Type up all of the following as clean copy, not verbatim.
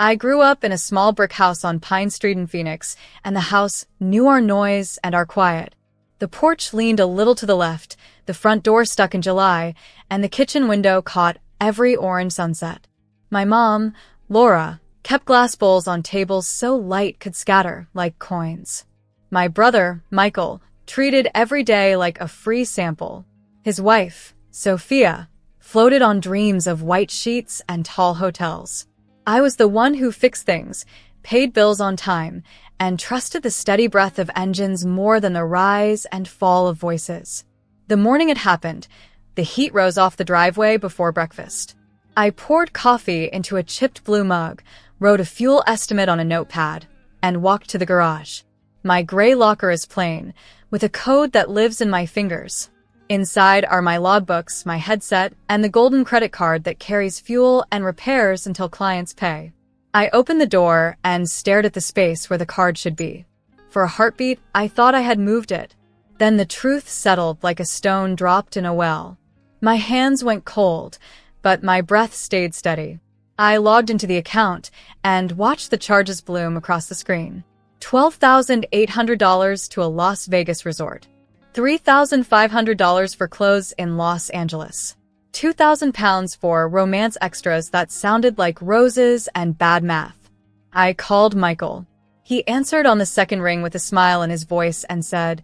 I grew up in a small brick house on Pine Street in Phoenix, and the house knew our noise and our quiet. The porch leaned a little to the left, the front door stuck in July, and the kitchen window caught every orange sunset. My mom, Laura, kept glass bowls on tables so light could scatter like coins. My brother, Michael, treated every day like a free sample. His wife, Sophia, floated on dreams of white sheets and tall hotels. I was the one who fixed things, paid bills on time, and trusted the steady breath of engines more than the rise and fall of voices. The morning it happened, the heat rose off the driveway before breakfast. I poured coffee into a chipped blue mug, wrote a fuel estimate on a notepad, and walked to the garage. My gray locker is plain, with a code that lives in my fingers. Inside are my logbooks, my headset, and the golden credit card that carries fuel and repairs until clients pay. I opened the door and stared at the space where the card should be. For a heartbeat, I thought I had moved it. Then the truth settled like a stone dropped in a well. My hands went cold, but my breath stayed steady. I logged into the account and watched the charges bloom across the screen. $12,800 to a Las Vegas resort. $3,500 for clothes in Los Angeles. £2,000 for romance extras that sounded like roses and bad math. I called Michael. He answered on the second ring with a smile in his voice and said,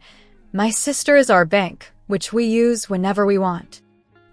"My sister is our bank, which we use whenever we want."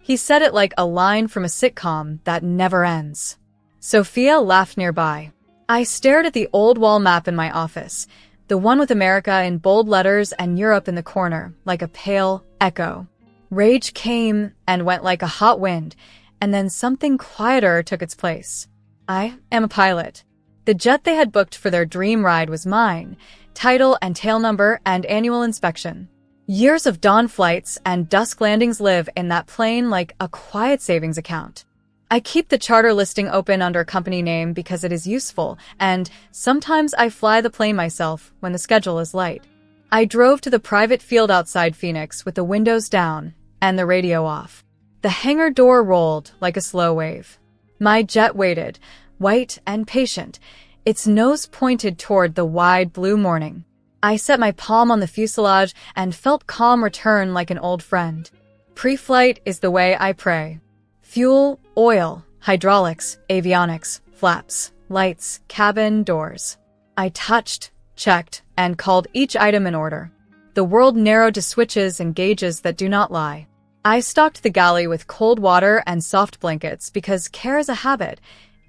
He said it like a line from a sitcom that never ends. Sophia laughed nearby. I stared at the old wall map in my office, the one with America in bold letters and Europe in the corner, like a pale echo. Rage came and went like a hot wind, and then something quieter took its place. I am a pilot. The jet they had booked for their dream ride was mine, title and tail number and annual inspection. Years of dawn flights and dusk landings live in that plane like a quiet savings account. I keep the charter listing open under a company name because it is useful, and sometimes I fly the plane myself when the schedule is light. I drove to the private field outside Phoenix with the windows down and the radio off. The hangar door rolled like a slow wave. My jet waited, white and patient, its nose pointed toward the wide blue morning. I set my palm on the fuselage and felt calm return like an old friend. Pre-flight is the way I pray. Fuel, oil, hydraulics, avionics, flaps, lights, cabin, doors. I touched, checked, and called each item in order. The world narrowed to switches and gauges that do not lie. I stocked the galley with cold water and soft blankets because care is a habit,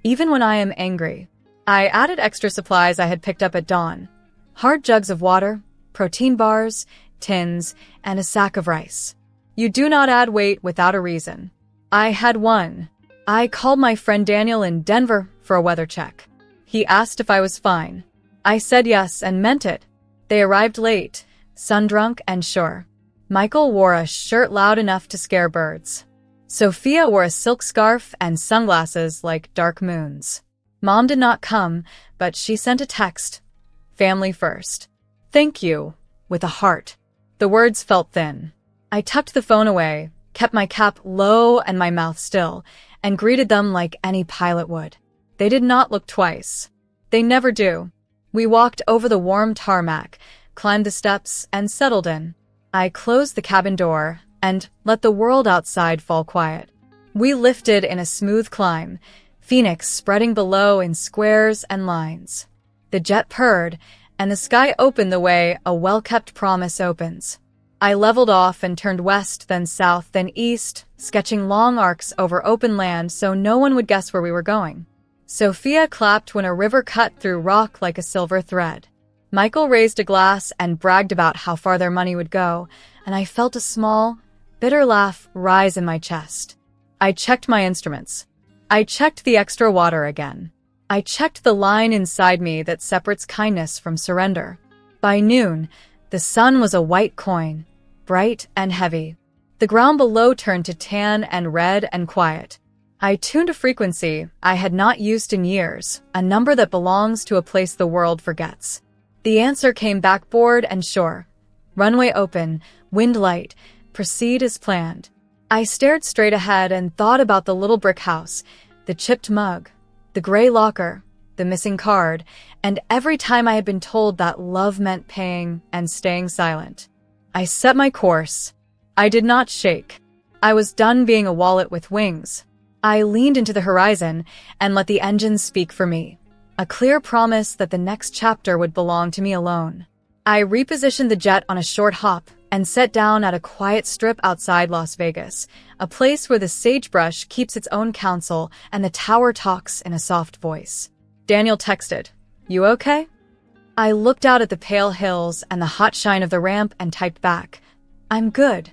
even when I am angry. I added extra supplies I had picked up at dawn. Hard jugs of water, protein bars, tins, and a sack of rice. You do not add weight without a reason. I had one. I called my friend Daniel in Denver for a weather check. He asked if I was fine. I said yes and meant it. They arrived late, sun-drunk and sure. Michael wore a shirt loud enough to scare birds. Sophia wore a silk scarf and sunglasses like dark moons. Mom did not come, but she sent a text. Family first. Thank you, with a heart. The words felt thin. I tucked the phone away, kept my cap low and my mouth still, and greeted them like any pilot would. They did not look twice. They never do. We walked over the warm tarmac, climbed the steps, and settled in. I closed the cabin door and let the world outside fall quiet. We lifted in a smooth climb, Phoenix spreading below in squares and lines. The jet purred, and the sky opened the way a well-kept promise opens. I leveled off and turned west, then south, then east, sketching long arcs over open land so no one would guess where we were going. Sophia clapped when a river cut through rock like a silver thread. Michael raised a glass and bragged about how far their money would go, and I felt a small, bitter laugh rise in my chest. I checked my instruments. I checked the extra water again. I checked the line inside me that separates kindness from surrender. By noon, the sun was a white coin, bright and heavy. The ground below turned to tan and red and quiet. I tuned a frequency I had not used in years, a number that belongs to a place the world forgets. The answer came backboard and shore. Runway open, wind light, proceed as planned. I stared straight ahead and thought about the little brick house, the chipped mug, the gray locker, the missing card, and every time I had been told that love meant paying and staying silent. I set my course. I did not shake. I was done being a wallet with wings. I leaned into the horizon and let the engines speak for me, a clear promise that the next chapter would belong to me alone. I repositioned the jet on a short hop and set down at a quiet strip outside Las Vegas, a place where the sagebrush keeps its own counsel and the tower talks in a soft voice. Daniel texted, "You okay?" I looked out at the pale hills and the hot shine of the ramp and typed back, "I'm good."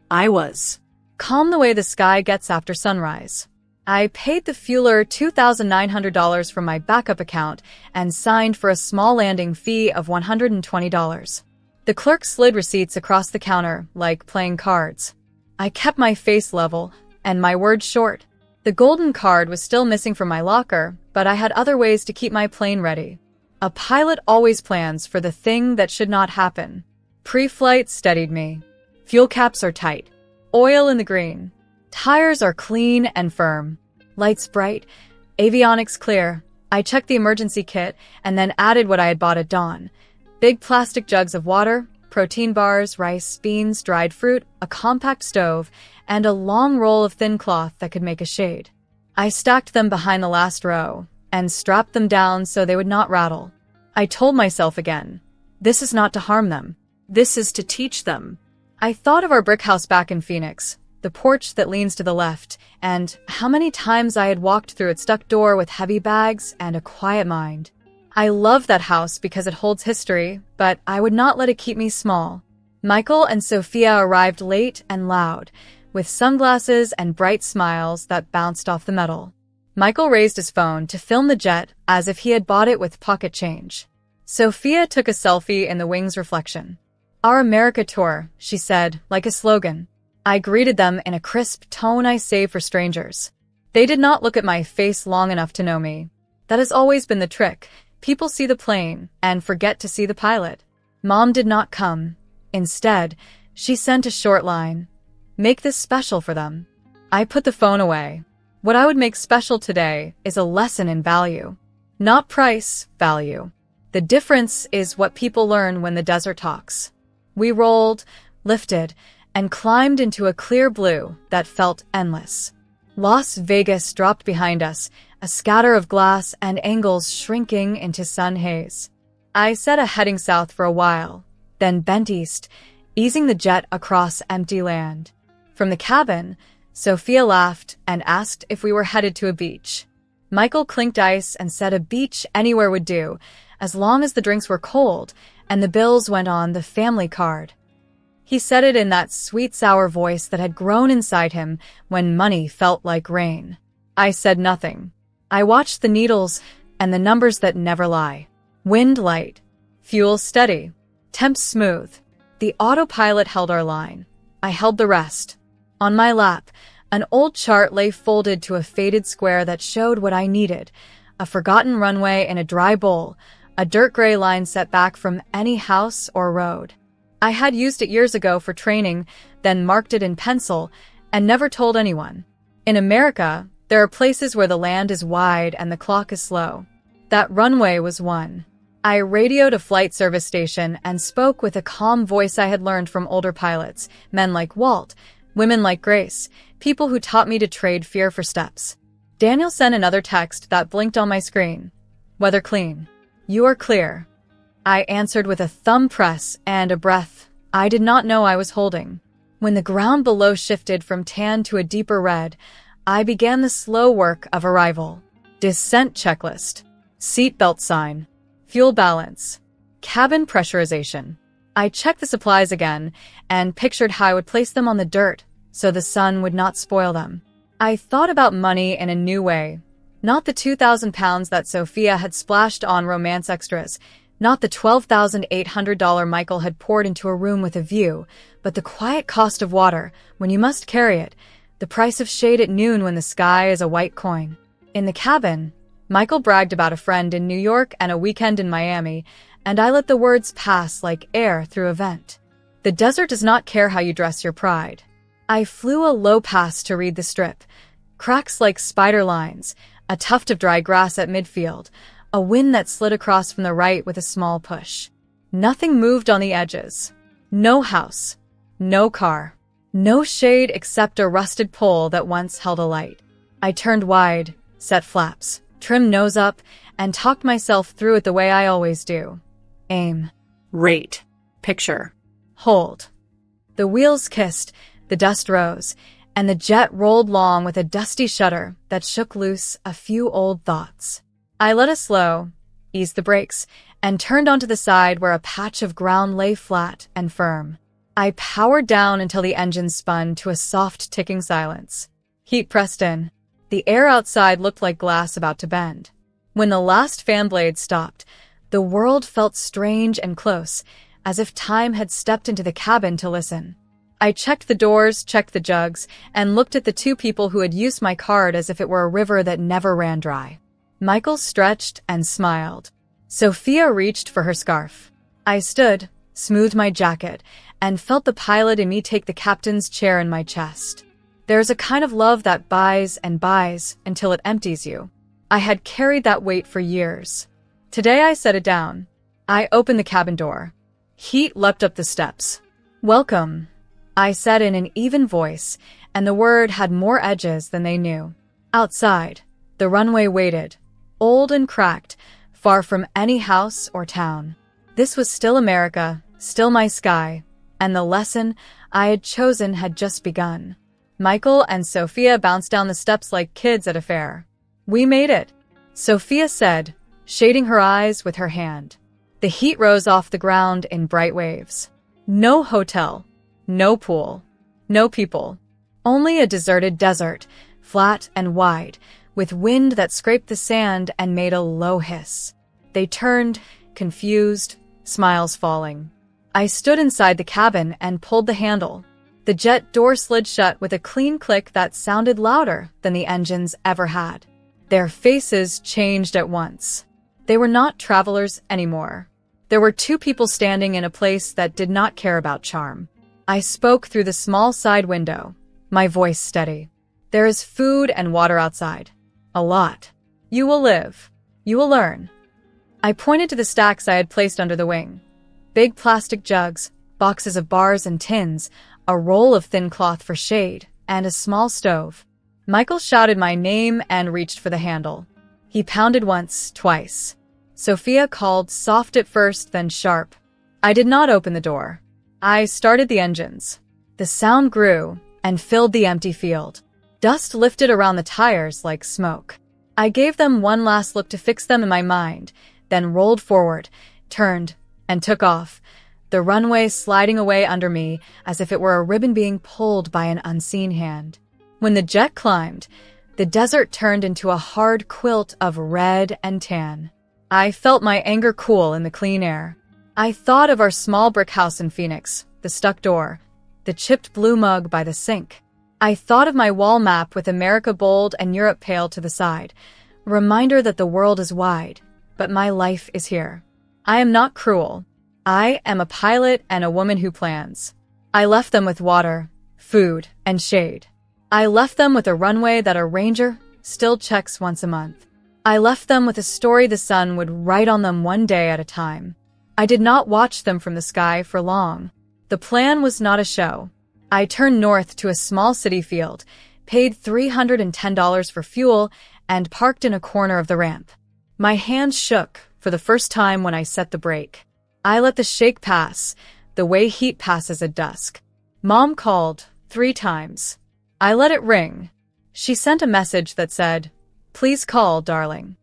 I was calm the way the sky gets after sunrise. I paid the fueler $2,900 from my backup account and signed for a small landing fee of $120. The clerk slid receipts across the counter like playing cards. I kept my face level and my words short. The golden card was still missing from my locker, but I had other ways to keep my plane ready. A pilot always plans for the thing that should not happen. Pre-flight steadied me. Fuel caps are tight. Oil in the green. Tires are clean and firm. Lights bright. Avionics clear. I checked the emergency kit and then added what I had bought at dawn. Big plastic jugs of water, protein bars, rice, beans, dried fruit, a compact stove, and a long roll of thin cloth that could make a shade. I stacked them behind the last row and strapped them down so they would not rattle. I told myself again, this is not to harm them. This is to teach them. I thought of our brick house back in Phoenix, the porch that leans to the left, and how many times I had walked through its stuck door with heavy bags and a quiet mind. I love that house because it holds history, but I would not let it keep me small. Michael and Sophia arrived late and loud, with sunglasses and bright smiles that bounced off the metal. Michael raised his phone to film the jet as if he had bought it with pocket change. Sophia took a selfie in the wing's reflection. "Our America tour," she said, like a slogan. I greeted them in a crisp tone I save for strangers. They did not look at my face long enough to know me. That has always been the trick. People see the plane and forget to see the pilot. Mom did not come. Instead, she sent a short line. "Make this special for them." I put the phone away. What I would make special today is a lesson in value. Not price, value. The difference is what people learn when the desert talks. We rolled, lifted, and climbed into a clear blue that felt endless. Las Vegas dropped behind us, a scatter of glass and angles shrinking into sun haze. I set a heading south for a while, then bent east, easing the jet across empty land. From the cabin, Sophia laughed and asked if we were headed to a beach. Michael clinked ice and said a beach anywhere would do, as long as the drinks were cold and the bills went on the family card. He said it in that sweet, sour voice that had grown inside him when money felt like rain. I said nothing. I watched the needles and the numbers that never lie. Wind light. Fuel steady. Temps smooth. The autopilot held our line. I held the rest. On my lap, an old chart lay folded to a faded square that showed what I needed. A forgotten runway in a dry bowl, a dirt gray line set back from any house or road. I had used it years ago for training, then marked it in pencil, and never told anyone. In America, there are places where the land is wide and the clock is slow. That runway was one. I radioed a flight service station and spoke with a calm voice I had learned from older pilots, men like Walt, women like Grace, people who taught me to trade fear for steps. Daniel sent another text that blinked on my screen. "Weather clean. You are clear." I answered with a thumb press and a breath I did not know I was holding. When the ground below shifted from tan to a deeper red, I began the slow work of arrival. Descent checklist. Seatbelt sign. Fuel balance. Cabin pressurization. I checked the supplies again and pictured how I would place them on the dirt so the sun would not spoil them. I thought about money in a new way. Not the 2,000 pounds that Sophia had splashed on romance extras, not the $12,800 Michael had poured into a room with a view, but the quiet cost of water when you must carry it, the price of shade at noon when the sky is a white coin. In the cabin, Michael bragged about a friend in New York and a weekend in Miami, and I let the words pass like air through a vent. The desert does not care how you dress your pride. I flew a low pass to read the strip. Cracks like spider lines, a tuft of dry grass at midfield, a wind that slid across from the right with a small push. Nothing moved on the edges. No house. No car. No shade except a rusted pole that once held a light. I turned wide, set flaps, trimmed nose up, and talked myself through it the way I always do. Aim. Rate. Picture. Hold. The wheels kissed, the dust rose, and the jet rolled long with a dusty shudder that shook loose a few old thoughts. I let it slow, eased the brakes, and turned onto the side where a patch of ground lay flat and firm. I powered down until the engine spun to a soft ticking silence. Heat pressed in. The air outside looked like glass about to bend. When the last fan blade stopped, the world felt strange and close, as if time had stepped into the cabin to listen. I checked the doors, checked the jugs, and looked at the two people who had used my card as if it were a river that never ran dry. Michael stretched and smiled. Sophia reached for her scarf. I stood, smoothed my jacket, and felt the pilot in me take the captain's chair in my chest. There's a kind of love that buys and buys until it empties you. I had carried that weight for years. Today I set it down. I opened the cabin door. Heat leapt up the steps. "Welcome," I said in an even voice, and the word had more edges than they knew. Outside, the runway waited, old and cracked, far from any house or town. This was still America, still my sky, and the lesson I had chosen had just begun. Michael and Sophia bounced down the steps like kids at a fair. "We made it," Sophia said, shading her eyes with her hand. The heat rose off the ground in bright waves. No hotel, no pool, no people. Only a deserted desert, flat and wide, with wind that scraped the sand and made a low hiss. They turned, confused, smiles falling. I stood inside the cabin and pulled the handle. The jet door slid shut with a clean click that sounded louder than the engines ever had. Their faces changed at once. They were not travelers anymore. There were two people standing in a place that did not care about charm. I spoke through the small side window, my voice steady. "There is food and water outside. A lot. You will live. You will learn." I pointed to the stacks I had placed under the wing. Big plastic jugs, boxes of bars and tins, a roll of thin cloth for shade, and a small stove. Michael shouted my name and reached for the handle. He pounded once, twice. Sophia called, soft at first, then sharp. I did not open the door. I started the engines. The sound grew and filled the empty field. Dust lifted around the tires like smoke. I gave them one last look to fix them in my mind, then rolled forward, turned, and took off, the runway sliding away under me as if it were a ribbon being pulled by an unseen hand. When the jet climbed, the desert turned into a hard quilt of red and tan. I felt my anger cool in the clean air. I thought of our small brick house in Phoenix, the stuck door, the chipped blue mug by the sink. I thought of my wall map with America bold and Europe pale to the side, a reminder that the world is wide, but my life is here. I am not cruel. I am a pilot and a woman who plans. I left them with water, food, and shade. I left them with a runway that a ranger still checks once a month. I left them with a story the sun would write on them one day at a time. I did not watch them from the sky for long. The plan was not a show. I turned north to a small city field, paid $310 for fuel, and parked in a corner of the ramp. My hands shook for the first time when I set the brake. I let the shake pass, the way heat passes at dusk. Mom called 3 times. I let it ring. She sent a message that said, "Please call, darling."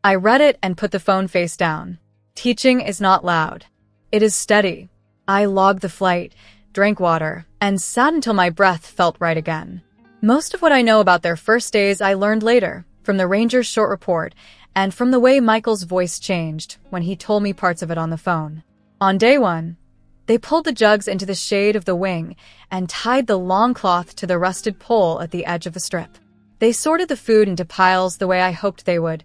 I read it and put the phone face down. Teaching is not loud. It is steady. I logged the flight, drank water, and sat until my breath felt right again. Most of what I know about their first days I learned later, from the ranger's short report, and from the way Michael's voice changed when he told me parts of it on the phone. On day 1, they pulled the jugs into the shade of the wing and tied the long cloth to the rusted pole at the edge of the strip. They sorted the food into piles the way I hoped they would.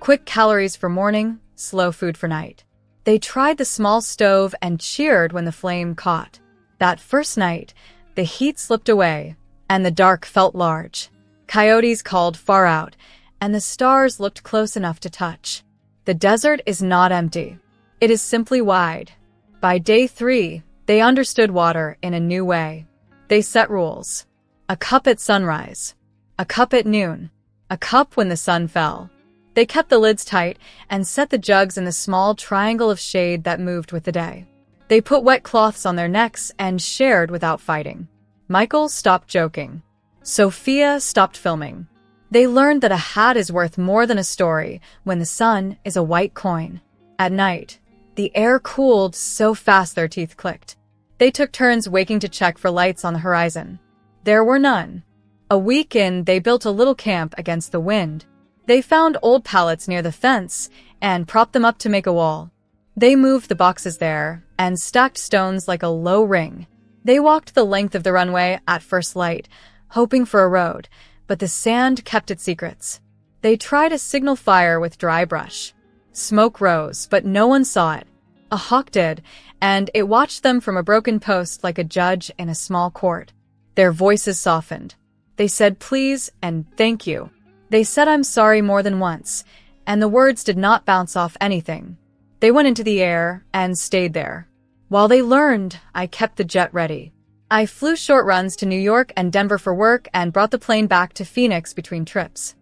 Quick calories for morning, slow food for night. They tried the small stove and cheered when the flame caught. That first night, the heat slipped away, and the dark felt large. Coyotes called far out, and the stars looked close enough to touch. The desert is not empty. It is simply wide. By day 3, they understood water in a new way. They set rules. A cup at sunrise. A cup at noon. A cup when the sun fell. They kept the lids tight and set the jugs in the small triangle of shade that moved with the day. They put wet cloths on their necks and shared without fighting. Michael stopped joking. Sophia stopped filming. They learned that a hat is worth more than a story when the sun is a white coin. At night, the air cooled so fast their teeth clicked. They took turns waking to check for lights on the horizon. There were none. A week in, they built a little camp against the wind. They found old pallets near the fence and propped them up to make a wall. They moved the boxes there and stacked stones like a low ring. They walked the length of the runway at first light, hoping for a road, but the sand kept its secrets. They tried a signal fire with dry brush. Smoke rose, but no one saw it. A hawk did, and it watched them from a broken post like a judge in a small court. Their voices softened. They said please and thank you. They said I'm sorry more than once, and the words did not bounce off anything. They went into the air and stayed there. While they learned, I kept the jet ready. I flew short runs to New York and Denver for work and brought the plane back to Phoenix between trips.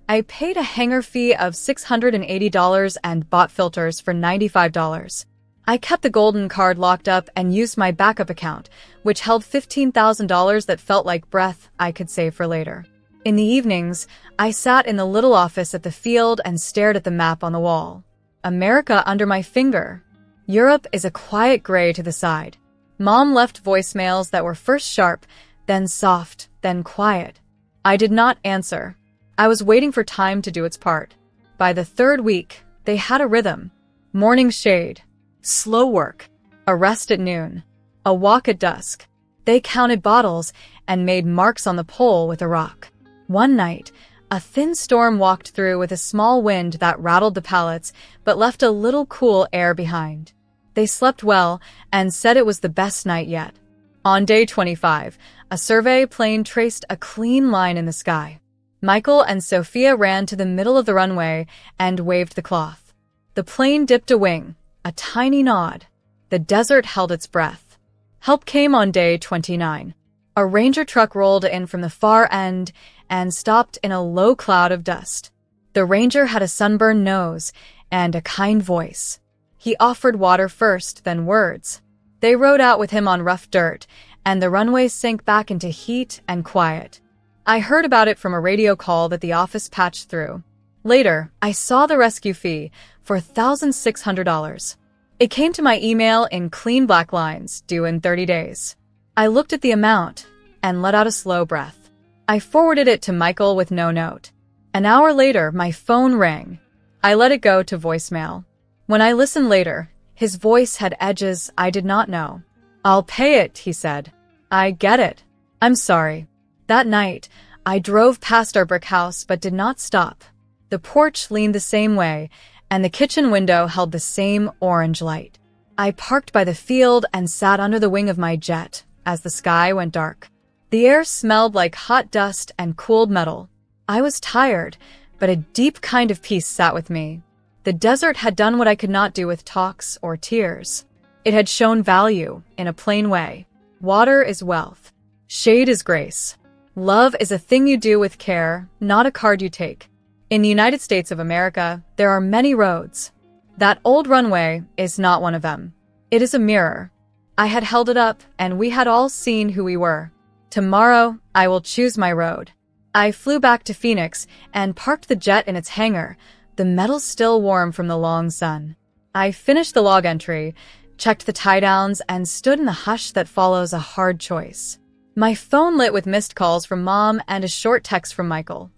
I paid a hangar fee of $680 and bought filters for $95. I kept the golden card locked up and used my backup account, which held $15,000 that felt like breath I could save for later. In the evenings, I sat in the little office at the field and stared at the map on the wall. America under my finger. Europe is a quiet gray to the side. Mom left voicemails that were first sharp, then soft, then quiet. I did not answer. I was waiting for time to do its part. By the third week, they had a rhythm. Morning shade. Slow work. A rest at noon. A walk at dusk. They counted bottles and made marks on the pole with a rock. One night, a thin storm walked through with a small wind that rattled the pallets but left a little cool air behind. They slept well and said it was the best night yet. On day 25, a survey plane traced a clean line in the sky. Michael and Sophia ran to the middle of the runway and waved the cloth. The plane dipped a wing, a tiny nod. The desert held its breath. Help came on day 29. A ranger truck rolled in from the far end and stopped in a low cloud of dust. The ranger had a sunburned nose and a kind voice. He offered water first, then words. They rode out with him on rough dirt, and the runway sank back into heat and quiet. I heard about it from a radio call that the office patched through. Later, I saw the rescue fee for $1,600. It came to my email in clean black lines, due in 30 days. I looked at the amount and let out a slow breath. I forwarded it to Michael with no note. An hour later, my phone rang. I let it go to voicemail. When I listened later, his voice had edges I did not know. I'll pay it, he said. I get it. I'm sorry. That night, I drove past our brick house but did not stop. The porch leaned the same way, and the kitchen window held the same orange light. I parked by the field and sat under the wing of my jet as the sky went dark. The air smelled like hot dust and cooled metal. I was tired, but a deep kind of peace sat with me. The desert had done what I could not do with talks or tears. It had shown value in a plain way. Water is wealth. Shade is grace. Love is a thing you do with care, not a card you take. In the United States of America, there are many roads. That old runway is not one of them. It is a mirror. I had held it up, and we had all seen who we were. Tomorrow, I will choose my road. I flew back to Phoenix and parked the jet in its hangar, the metal still warm from the long sun. I finished the log entry, checked the tie-downs, and stood in the hush that follows a hard choice. My phone lit with missed calls from Mom and a short text from Michael.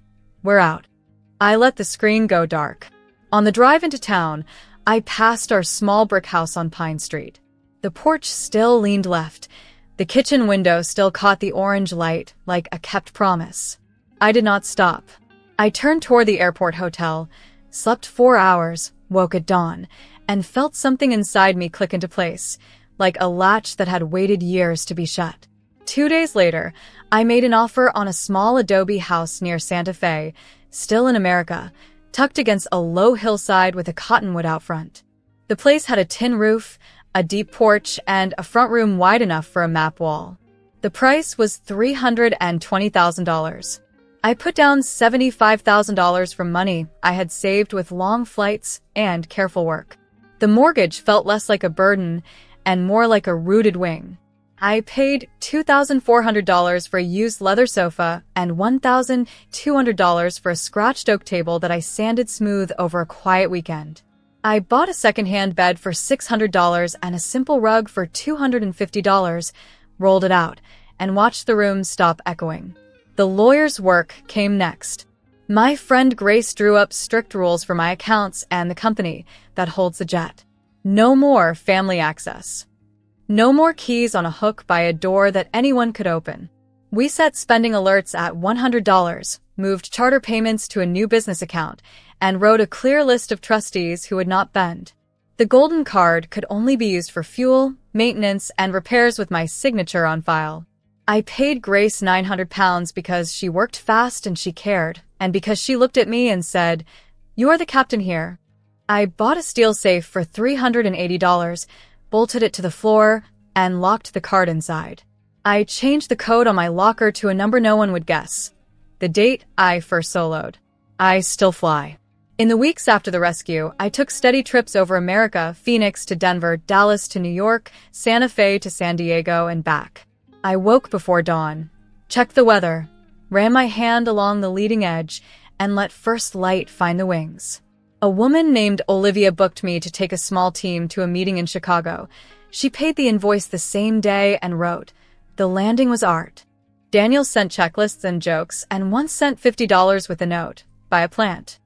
We're out. I let the screen go dark. On the drive into town, I passed our small brick house on Pine Street. The porch still leaned left. The kitchen window still caught the orange light like a kept promise. I did not stop. I turned toward the airport hotel, slept 4 hours, woke at dawn, and felt something inside me click into place, like a latch that had waited years to be shut. 2 days later, I made an offer on a small adobe house near Santa Fe, still in America, tucked against a low hillside with a cottonwood out front. The place had a tin roof, a deep porch, and a front room wide enough for a map wall. The price was $320,000. I put down $75,000 from money I had saved with long flights and careful work. The mortgage felt less like a burden and more like a rooted wing. I paid $2,400 for a used leather sofa and $1,200 for a scratched oak table that I sanded smooth over a quiet weekend. I bought a secondhand bed for $600 and a simple rug for $250, rolled it out, and watched the room stop echoing. The lawyer's work came next. My friend Grace drew up strict rules for my accounts and the company that holds the jet. No more family access. No more keys on a hook by a door that anyone could open. We set spending alerts at $100, moved charter payments to a new business account, and wrote a clear list of trustees who would not bend. The golden card could only be used for fuel, maintenance, and repairs with my signature on file. I paid Grace £900 because she worked fast and she cared, and because she looked at me and said, "You're the captain here." I bought a steel safe for $380, bolted it to the floor, and locked the card inside. I changed the code on my locker to a number no one would guess. The date I first soloed. I still fly. In the weeks after the rescue, I took steady trips over America, Phoenix to Denver, Dallas to New York, Santa Fe to San Diego, and back. I woke before dawn, checked the weather, ran my hand along the leading edge, and let first light find the wings. A woman named Olivia booked me to take a small team to a meeting in Chicago. She paid the invoice the same day and wrote, "The landing was art." Daniel sent checklists and jokes and once sent $50 with a note, "Buy a plant."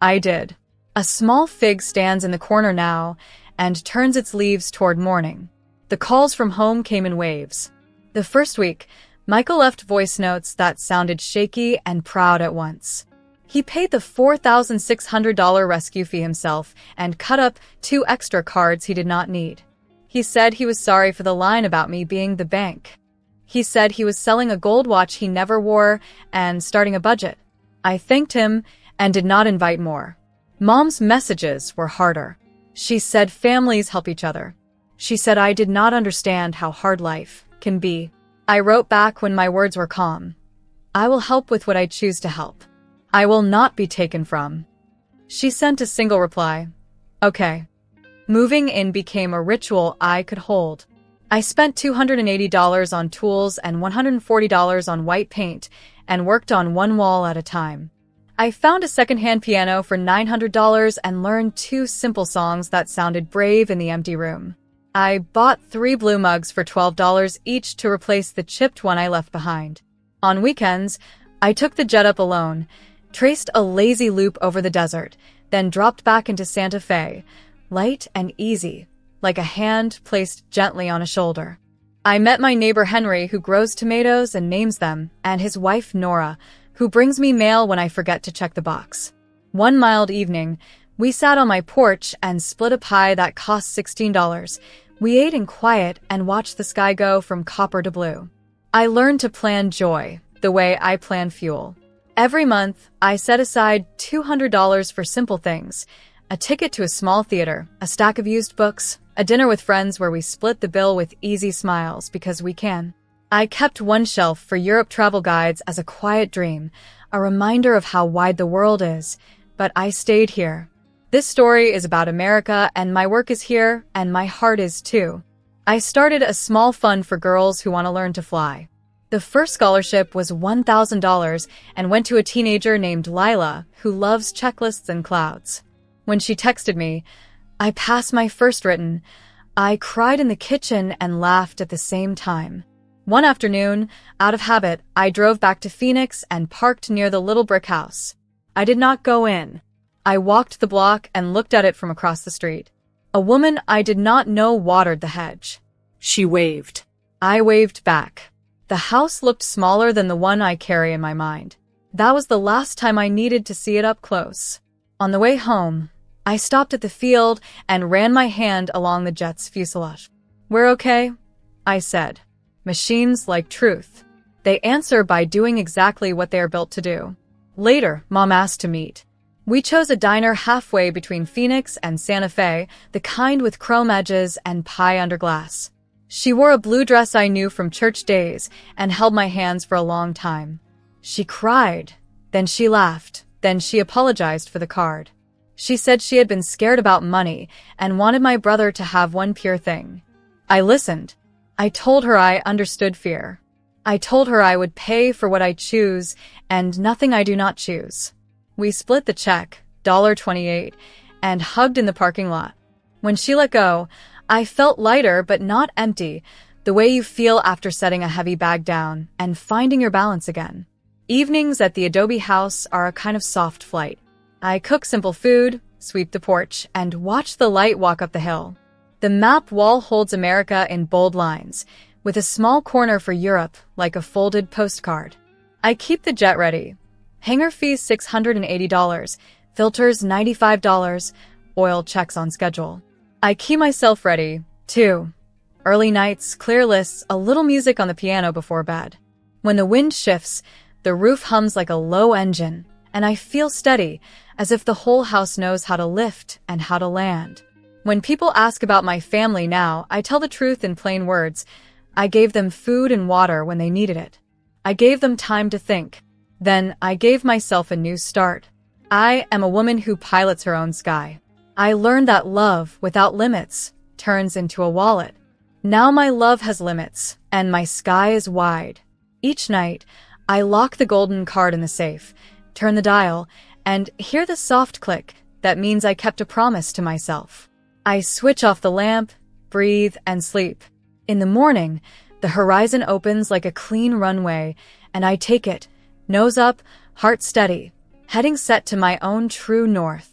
I did. A small fig stands in the corner now and turns its leaves toward morning. The calls from home came in waves. The first week, Michael left voice notes that sounded shaky and proud at once. He paid the $4,600 rescue fee himself and cut up 2 extra cards he did not need. He said he was sorry for the line about me being the bank. He said he was selling a gold watch he never wore and starting a budget. I thanked him and did not invite more. Mom's messages were harder. She said families help each other. She said I did not understand how hard life can be. I wrote back when my words were calm. I will help with what I choose to help. I will not be taken from. She sent a single reply. Okay. Moving in became a ritual I could hold. I spent $280 on tools and $140 on white paint and worked on one wall at a time. I found a secondhand piano for $900 and learned 2 simple songs that sounded brave in the empty room. I bought 3 blue mugs for $12 each to replace the chipped one I left behind. On weekends, I took the jet up alone, traced a lazy loop over the desert, then dropped back into Santa Fe, light and easy, like a hand placed gently on a shoulder. I met my neighbor Henry, who grows tomatoes and names them, and his wife Nora, who brings me mail when I forget to check the box. One mild evening, we sat on my porch and split a pie that cost $16. We ate in quiet and watched the sky go from copper to blue. I learned to plan joy the way I plan fuel. Every month, I set aside $200 for simple things: a ticket to a small theater, a stack of used books, a dinner with friends where we split the bill with easy smiles because we can. I kept one shelf for Europe travel guides as a quiet dream, a reminder of how wide the world is, but I stayed here. This story is about America, and my work is here, and my heart is too. I started a small fund for girls who want to learn to fly. The first scholarship was $1,000 and went to a teenager named Lila who loves checklists and clouds. When she texted me, I passed my first written. I cried in the kitchen and laughed at the same time. One afternoon, out of habit, I drove back to Phoenix and parked near the little brick house. I did not go in. I walked the block and looked at it from across the street. A woman I did not know watered the hedge. She waved. I waved back. The house looked smaller than the one I carry in my mind. That was the last time I needed to see it up close. On the way home, I stopped at the field and ran my hand along the jet's fuselage. "We're okay," I said. Machines like truth. They answer by doing exactly what they are built to do. Later, Mom asked to meet. We chose a diner halfway between Phoenix and Santa Fe, the kind with chrome edges and pie under glass. She wore a blue dress I knew from church days and held my hands for a long time. She cried, then she laughed, then she apologized for the card. She said she had been scared about money and wanted my brother to have one pure thing. I listened. I told her I understood fear. I told her I would pay for what I choose and nothing I do not choose. We split the check, $28, and hugged in the parking lot. When she let go, I felt lighter but not empty, the way you feel after setting a heavy bag down and finding your balance again. Evenings at the Adobe house are a kind of soft flight. I cook simple food, sweep the porch, and watch the light walk up the hill. The map wall holds America in bold lines, with a small corner for Europe like a folded postcard. I keep the jet ready. Hangar fees $680, filters $95, oil checks on schedule. I keep myself ready, too. Early nights, clear lists, a little music on the piano before bed. When the wind shifts, the roof hums like a low engine, and I feel steady, as if the whole house knows how to lift and how to land. When people ask about my family now, I tell the truth in plain words. I gave them food and water when they needed it. I gave them time to think. Then I gave myself a new start. I am a woman who pilots her own sky. I learned that love without limits turns into a wallet. Now my love has limits, and my sky is wide. Each night, I lock the golden card in the safe, turn the dial, and hear the soft click that means I kept a promise to myself. I switch off the lamp, breathe, and sleep. In the morning, the horizon opens like a clean runway, and I take it, nose up, heart steady, heading set to my own true north.